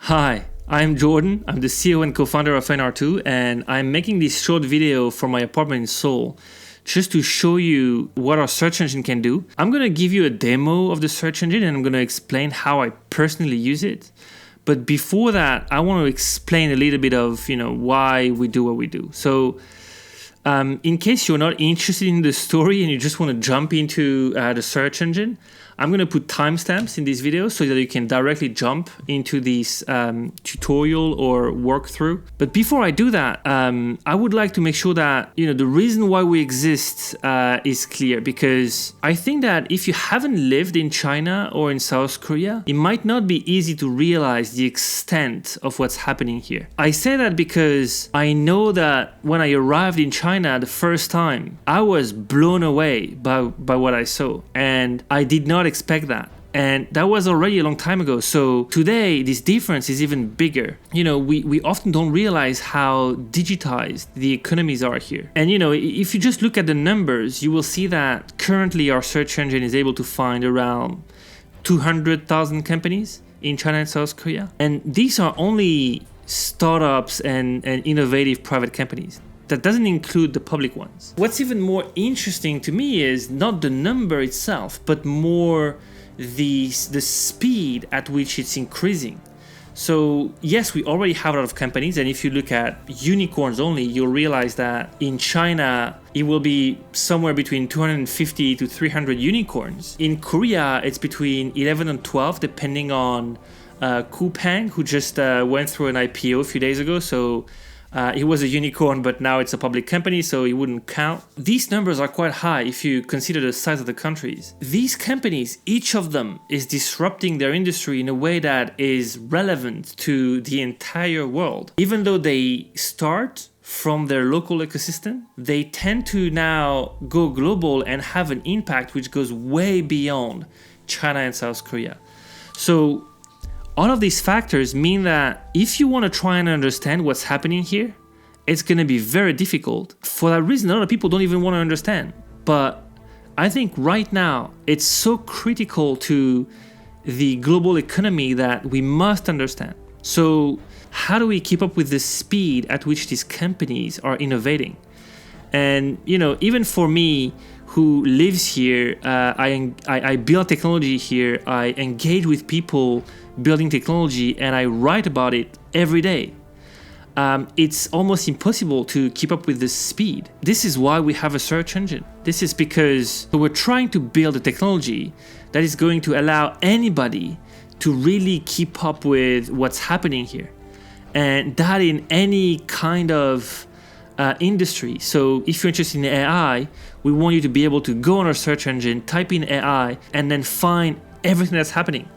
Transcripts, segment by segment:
Hi, I'm Jordan. I'm the CEO and co-founder of nr2, and I'm making this short video from my apartment in Seoul just to show you what our search engine can do. I'm going to give you a demo of the search engine and I'm going to explain how I personally use it. But before that, I want to explain a little bit of, why we do what we do. So in case you're not interested in the story and you just want to jump into the search engine, I'm going to put timestamps in this video so that you can directly jump into this tutorial or workthrough. But before I do that, I would like to make sure that the reason why we exist is clear, because I think that if you haven't lived in China or in South Korea, it might not be easy to realize the extent of what's happening here. I say that because I know that when I arrived in China the first time, I was blown away by what I saw, and I did not expect that. And that was already a long time ago. So today, this difference is even bigger. We often don't realize how digitized the economies are here. And if you just look at the numbers, you will see that currently our search engine is able to find around 200,000 companies in China and South Korea. And these are only startups and innovative private companies. That doesn't include the public ones. What's even more interesting to me is not the number itself, but more the speed at which it's increasing. So yes, we already have a lot of companies, and if you look at unicorns only, you'll realize that in China, it will be somewhere between 250 to 300 unicorns. In Korea, it's between 11 and 12, depending on Coupang, who just went through an IPO a few days ago. So it was a unicorn, but now it's a public company, so it wouldn't count. These numbers are quite high if you consider the size of the countries. These companies, each of them is disrupting their industry in a way that is relevant to the entire world. Even though they start from their local ecosystem, they tend to now go global and have an impact which goes way beyond China and South Korea. So all of these factors mean that if you want to try and understand what's happening here, it's going to be very difficult. For that reason, a lot of people don't even want to understand. But I think right now, it's so critical to the global economy that we must understand. So how do we keep up with the speed at which these companies are innovating? And, even for me, who lives here, I build technology here, I engage with people building technology, and I write about it every day. It's almost impossible to keep up with the speed. This is why we have a search engine. This is because we're trying to build a technology that is going to allow anybody to really keep up with what's happening here. And that in any kind of industry. So if you're interested in AI, we want you to be able to go on our search engine, type in AI, and then find everything that's happening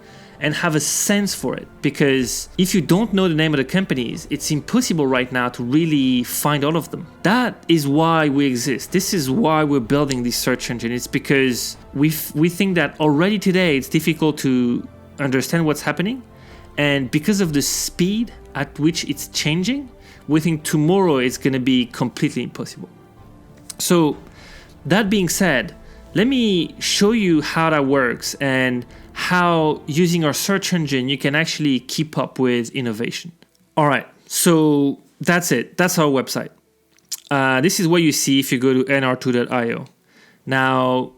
and have a sense for it. Because if you don't know the name of the companies, it's impossible right now to really find all of them. That is why we exist. This is why we're building this search engine. It's because we think that already today it's difficult to understand what's happening. And because of the speed at which it's changing, we think tomorrow it's going to be completely impossible. So that being said, let me show you how that works and how using our search engine you can actually keep up with innovation. All right, so that's it. That's our website. This is what you see if you go to nr2.io. Now,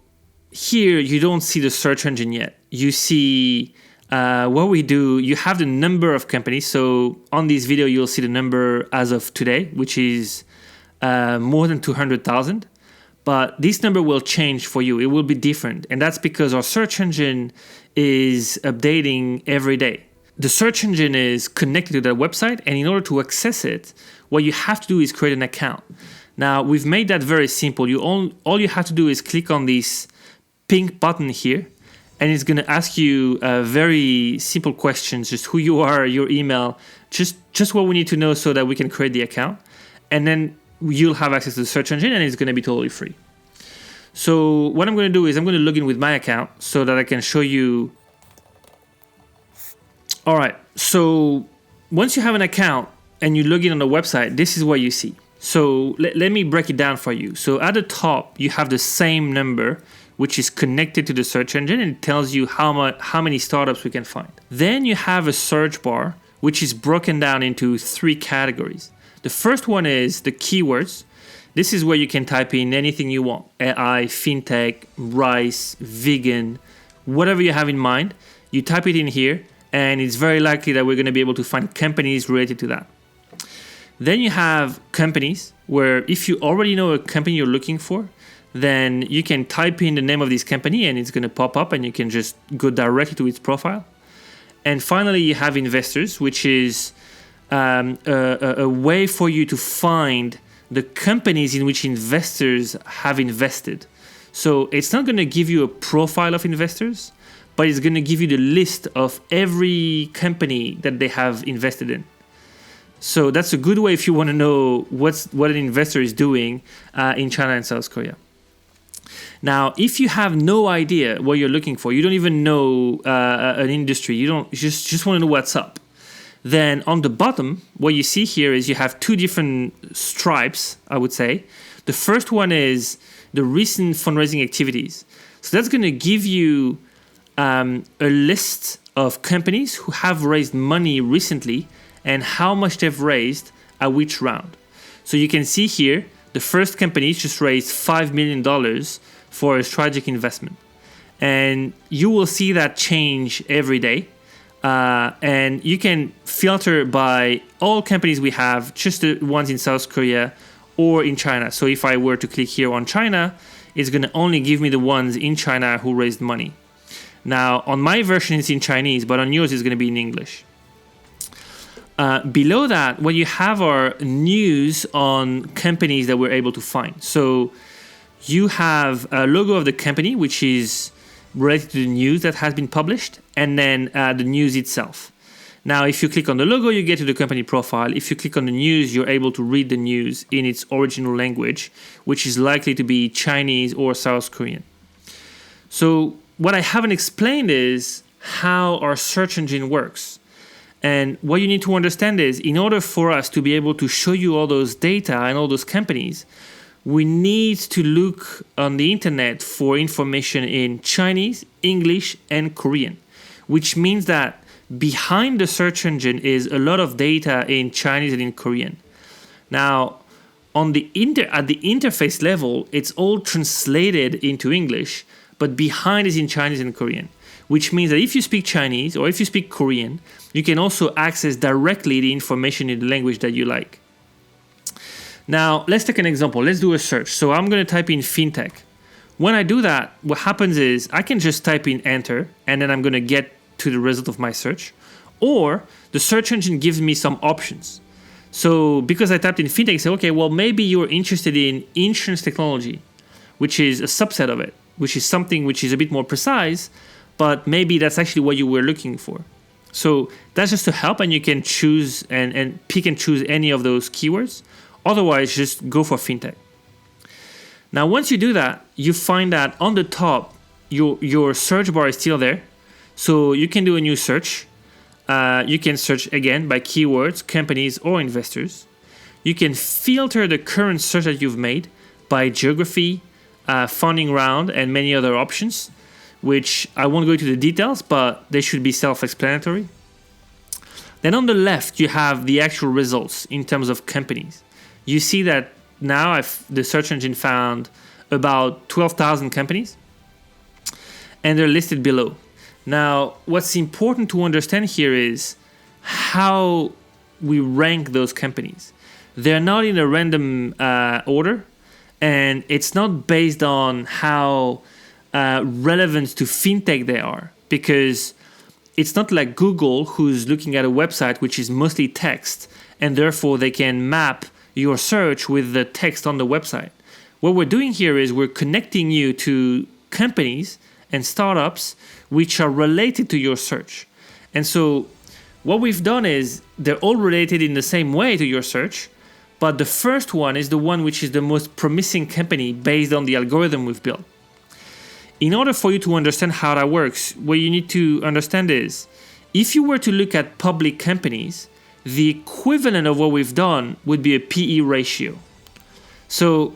here you don't see the search engine yet. You see what we do. You have the number of companies. So on this video, you'll see the number as of today, which is more than 200,000. But this number will change for you. It will be different. And that's because our search engine is updating every day. The search engine is connected to that website. And in order to access it, what you have to do is create an account. Now, we've made that very simple. All you have to do is click on this pink button here. And it's going to ask you very simple questions, just who you are, your email, just what we need to know so that we can create the account. And then you'll have access to the search engine, and it's going to be totally free. So what I'm going to do is I'm going to log in with my account so that I can show you. All right. So once you have an account and you log in on the website, this is what you see. So let me break it down for you. So at the top, you have the same number, which is connected to the search engine, and it tells you how many startups we can find. Then you have a search bar which is broken down into 3 categories. The first one is the keywords. This is where you can type in anything you want: AI, fintech, rice, vegan, whatever you have in mind. You type it in here, and it's very likely that we're going to be able to find companies related to that. Then you have companies, where if you already know a company you're looking for, then you can type in the name of this company and it's going to pop up and you can just go directly to its profile. And finally, you have investors, which is a way for you to find the companies in which investors have invested. So it's not going to give you a profile of investors, but it's going to give you the list of every company that they have invested in. So that's a good way if you want to know what an investor is doing in China and South Korea. Now, if you have no idea what you're looking for, you don't even know an industry, you just want to know what's up, then on the bottom, what you see here is you have 2 different stripes, I would say. The first one is the recent fundraising activities. So that's going to give you a list of companies who have raised money recently and how much they've raised at which round. So you can see here, the first company just raised $5 million for a strategic investment. And you will see that change every day. And you can filter by all companies we have, just the ones in South Korea or in China. So if I were to click here on China, it's going to only give me the ones in China who raised money. Now, on my version, it's in Chinese, but on yours, it's going to be in English. Below that, what you have are news on companies that we're able to find. So you have a logo of the company, which is related to the news that has been published, and then the news itself. Now, if you click on the logo, you get to the company profile. If you click on the news, you're able to read the news in its original language, which is likely to be Chinese or South Korean. So what I haven't explained is how our search engine works. And what you need to understand is, in order for us to be able to show you all those data and all those companies, we need to look on the internet for information in Chinese, English, and Korean, which means that behind the search engine is a lot of data in Chinese and in Korean. Now, at the interface level, it's all translated into English, but behind is in Chinese and Korean, which means that if you speak Chinese or if you speak Korean, you can also access directly the information in the language that you like. Now, let's take an example. Let's do a search. So I'm going to type in fintech. When I do that, what happens is I can just type in enter, and then I'm going to get to the result of my search. Or the search engine gives me some options. So because I typed in fintech, I say, okay, well, maybe you're interested in insurance technology, which is a subset of it, which is something which is a bit more precise, but maybe that's actually what you were looking for. So that's just to help, and you can choose and pick and choose any of those keywords. Otherwise, just go for fintech. Now, once you do that, you find that on the top, your search bar is still there. So you can do a new search. You can search again by keywords, companies, or investors. You can filter the current search that you've made by geography, funding round, and many other options, which I won't go into the details, but they should be self-explanatory. Then on the left, you have the actual results in terms of companies. You see that now the search engine found about 12,000 companies, and they're listed below. Now, what's important to understand here is how we rank those companies. They're not in a random order, and it's not based on how relevant to fintech they are, because it's not like Google, who's looking at a website which is mostly text, and therefore they can map your search with the text on the website. What we're doing here is we're connecting you to companies and startups which are related to your search. And so what we've done is they're all related in the same way to your search, but the first one is the one which is the most promising company based on the algorithm we've built. In order for you to understand how that works, what you need to understand is, if you were to look at public companies, the equivalent of what we've done would be a PE ratio. So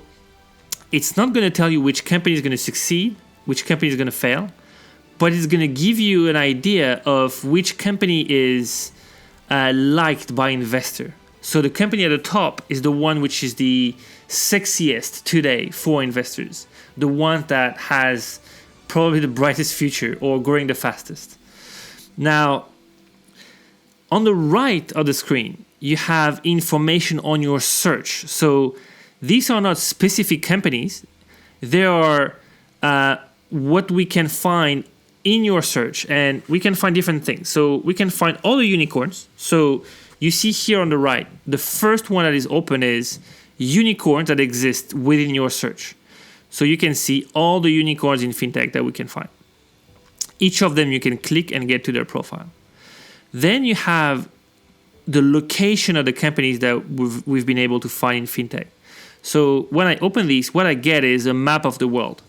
it's not going to tell you which company is going to succeed, which company is going to fail, but it's going to give you an idea of which company is liked by investor. So the company at the top is the one which is the sexiest today for investors, the one that has probably the brightest future or growing the fastest. Now, on the right of the screen, you have information on your search. So these are not specific companies. They are what we can find in your search, and we can find different things. So we can find all the unicorns. So you see here on the right, the first one that is open is unicorns that exist within your search. So you can see all the unicorns in fintech that we can find. Each of them you can click and get to their profile. Then you have the location of the companies that we've been able to find in fintech. So when I open these, what I get is a map of the world.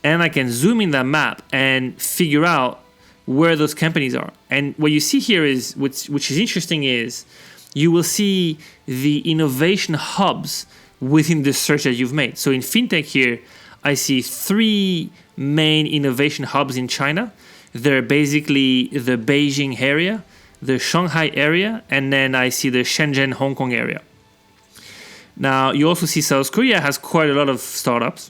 And I can zoom in that map and figure out where those companies are. And what you see here is, which is interesting, is you will see the innovation hubs within the search that you've made. So in fintech here, I see 3 main innovation hubs in China. They're basically the Beijing area, the Shanghai area, and then I see the Shenzhen, Hong Kong area. Now, you also see South Korea has quite a lot of startups.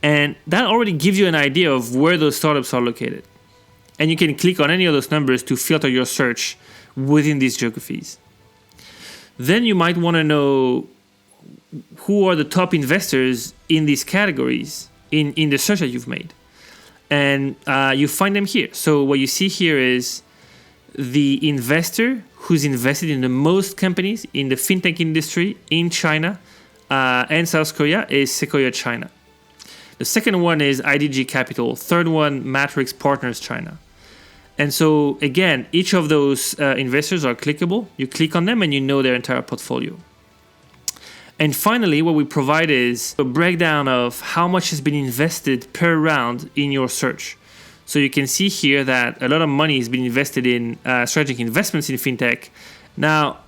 And that already gives you an idea of where those startups are located. And you can click on any of those numbers to filter your search within these geographies. Then you might want to know who are the top investors in these categories in the search that you've made. And you find them here. So what you see here is the investor who's invested in the most companies in the fintech industry in China and South Korea is Sequoia China. The second one is IDG Capital. Third one, Matrix Partners China. And so again, each of those investors are clickable. You click on them and you know their entire portfolio. And finally, what we provide is a breakdown of how much has been invested per round in your search. So you can see here that a lot of money has been invested in strategic investments in fintech. Now,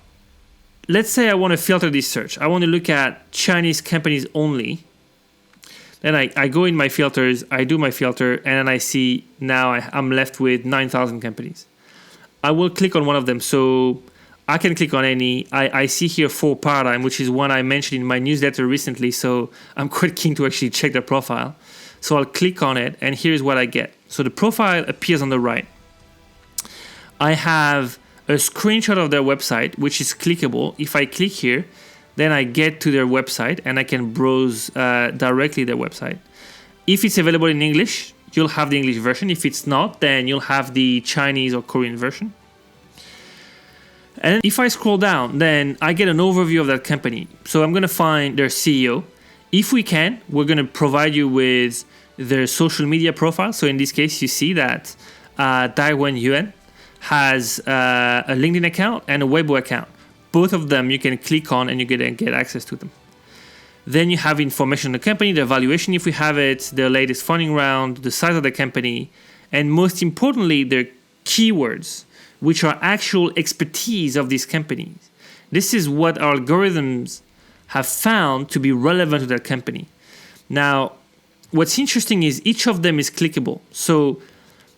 let's say I want to filter this search. I want to look at Chinese companies only. Then I go in my filters, I do my filter, and then I see now I'm left with 9,000 companies. I will click on one of them. So I can click on any. I see here 4 Paradigm, which is one I mentioned in my newsletter recently. So I'm quite keen to actually check their profile. So I'll click on it, and here's what I get. So the profile appears on the right. I have a screenshot of their website, which is clickable. If I click here, then I get to their website and I can browse directly their website. If it's available in English, you'll have the English version. If it's not, then you'll have the Chinese or Korean version. And if I scroll down, then I get an overview of that company. So I'm going to find their CEO. If we can, we're going to provide you with their social media profile. So in this case, you see that Daiwen Yuan has a LinkedIn account and a Weibo account. Both of them you can click on and you get access to them. Then you have information on the company, the valuation if we have it, their latest funding round, the size of the company, and most importantly, their keywords, which are actual expertise of these companies. This is what our algorithms have found to be relevant to that company. Now, what's interesting is each of them is clickable. So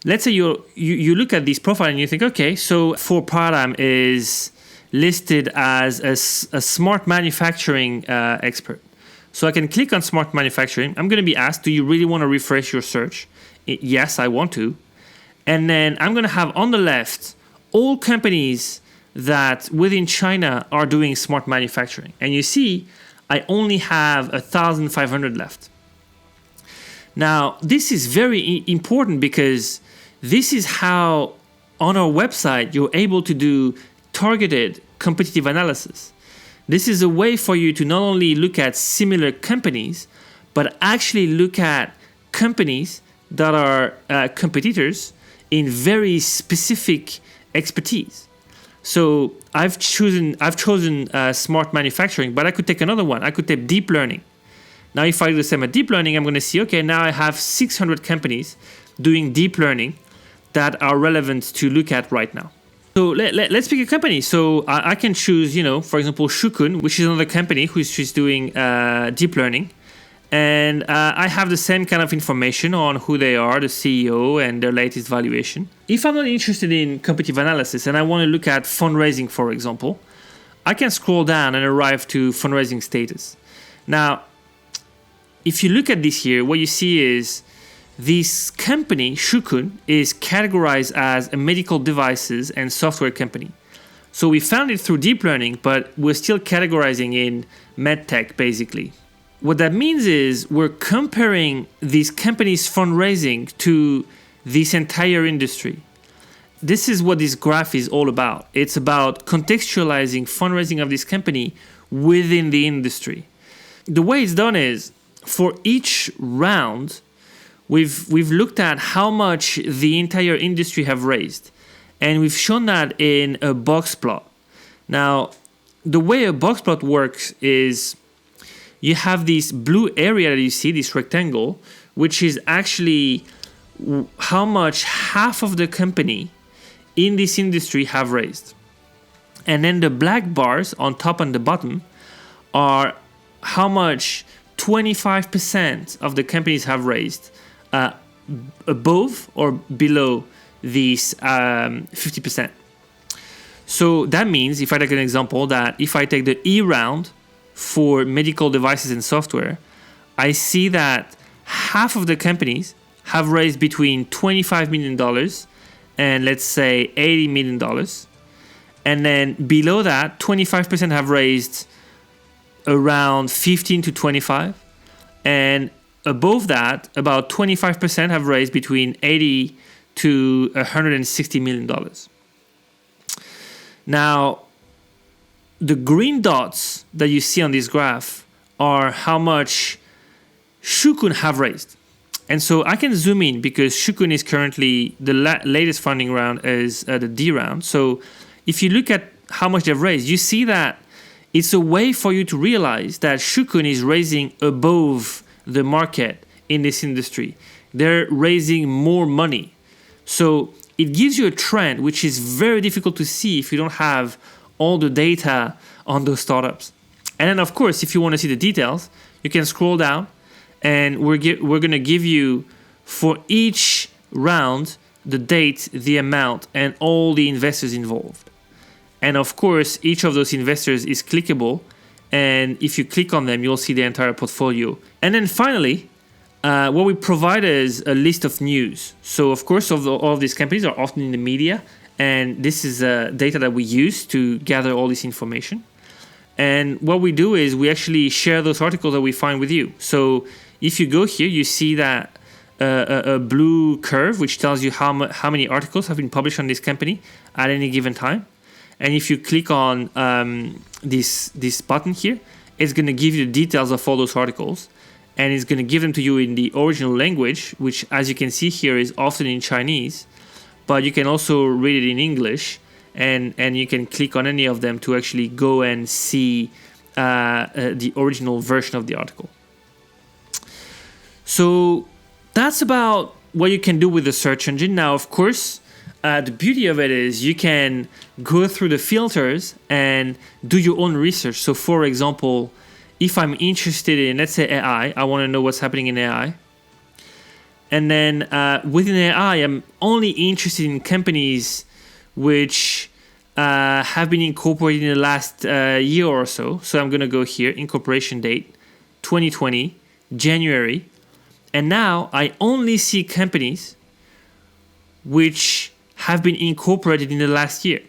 let's say you look at this profile and you think, okay, so for Paradigm is listed as a smart manufacturing expert. So I can click on smart manufacturing. I'm going to be asked, do you really want to refresh your search? Yes, I want to. And then I'm going to have on the left all companies that within China are doing smart manufacturing. And you see, I only have 1,500 left. Now, this is very important because this is how on our website you're able to do targeted competitive analysis. This is a way for you to not only look at similar companies, but actually look at companies that are competitors in very specific expertise. So I've chosen smart manufacturing, but I could take another one. I could take deep learning. Now, if I do the same at deep learning, I'm going to see, okay, now I have 600 companies doing deep learning that are relevant to look at right now. So let's pick a company. So I can choose, for example, Shukun, which is another company who's just doing deep learning. And I have the same kind of information on who they are, the CEO, and their latest valuation. If I'm not interested in competitive analysis and I want to look at fundraising, for example, I can scroll down and arrive to fundraising status. Now, if you look at this here, what you see is this company, Shukun, is categorized as a medical devices and software company. So we found it through deep learning, but we're still categorizing in medtech, basically. What that means is we're comparing these companies' fundraising to this entire industry. This is what this graph is all about. It's about contextualizing fundraising of this company within the industry. The way it's done is for each round, we've looked at how much the entire industry have raised, and we've shown that in a box plot. Now, the way a box plot works is you have this blue area that you see, this rectangle, which is actually how much half of the company in this industry have raised. And then the black bars on top and the bottom are how much 25% of the companies have raised above or below these 50%. So that means, if I take an example, that if I take the E round for medical devices and software, I see that half of the companies have raised between $25 million and let's say $80 million. And then below that, 25% have raised around 15 to 25. And above that, about 25% have raised between 80 to $160 million. Now, the green dots that you see on this graph are how much Shukun have raised. And so I can zoom in because Shukun is currently the latest funding round is the D round. So if you look at how much they've raised, you see that it's a way for you to realize that Shukun is raising above the market in this industry. They're raising more money. So it gives you a trend, which is very difficult to see if you don't have all the data on those startups. And then, of course, if you want to see the details, you can scroll down, and we're going to give you, for each round, the date, the amount, and all the investors involved. And, of course, each of those investors is clickable, and if you click on them, you'll see the entire portfolio. And then, finally, what we provide is a list of news. So, of course, all of these companies are often in the media, and this is data that we use to gather all this information. And what we do is we actually share those articles that we find with you. So if you go here, you see that a blue curve, which tells you how many articles have been published on this company at any given time. And if you click on this button here, it's going to give you the details of all those articles. And it's going to give them to you in the original language, which, as you can see here, is often in Chinese. But you can also read it in English, and you can click on any of them to actually go and see the original version of the article. So that's about what you can do with the search engine. Now, of course, the beauty of it is you can go through the filters and do your own research. So, for example, if I'm interested in, let's say, AI, I want to know what's happening in AI. And then within AI, I'm only interested in companies which have been incorporated in the last year or so. So I'm going to go here, incorporation date, 2020, January. And now I only see companies which have been incorporated in the last year.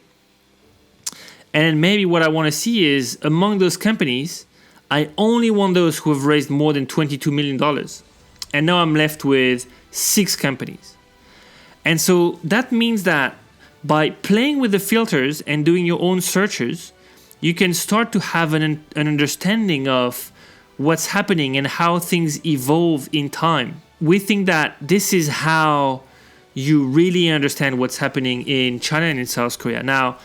And maybe what I want to see is, among those companies, I only want those who have raised more than $22 million. And now I'm left with 6 companies. And so that means that by playing with the filters and doing your own searches, you can start to have an understanding of what's happening and how things evolve in time. We think that this is how you really understand what's happening in China and in South Korea. Now,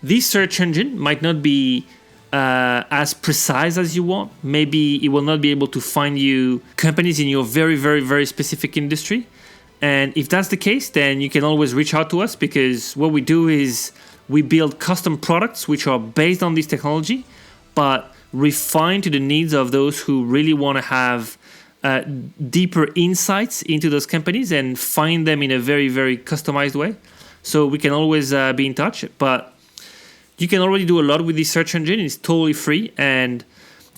this search engine might not be as precise as you want. Maybe it will not be able to find you companies in your very, very, very specific industry. And if that's the case, then you can always reach out to us, because what we do is we build custom products which are based on this technology, but refined to the needs of those who really want to have deeper insights into those companies and find them in a very, very customized way. So we can always be in touch, but you can already do a lot with this search engine. It's totally free. And,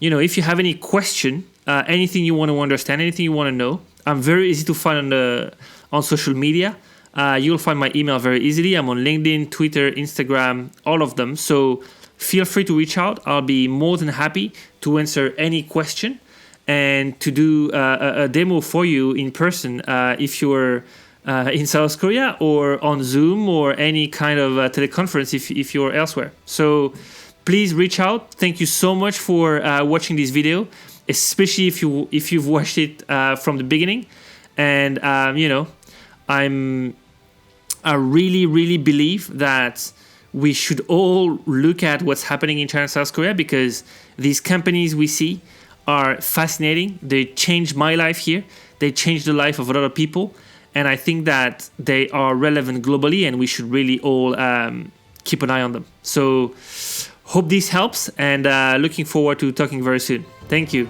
if you have any question, anything you want to understand, anything you want to know, I'm very easy to find on social media. You'll find my email very easily. I'm on LinkedIn, Twitter, Instagram, all of them. So feel free to reach out. I'll be more than happy to answer any question and to do a demo for you in person if you're in South Korea, or on Zoom, or any kind of teleconference if you're elsewhere. So please reach out. Thank you so much for watching this video, especially if you've watched it from the beginning. And I really, really believe that we should all look at what's happening in China and South Korea, because these companies we see are fascinating. They changed my life here. They changed the life of a lot of people. And I think that they are relevant globally, and we should really all keep an eye on them. So hope this helps, and looking forward to talking very soon. Thank you.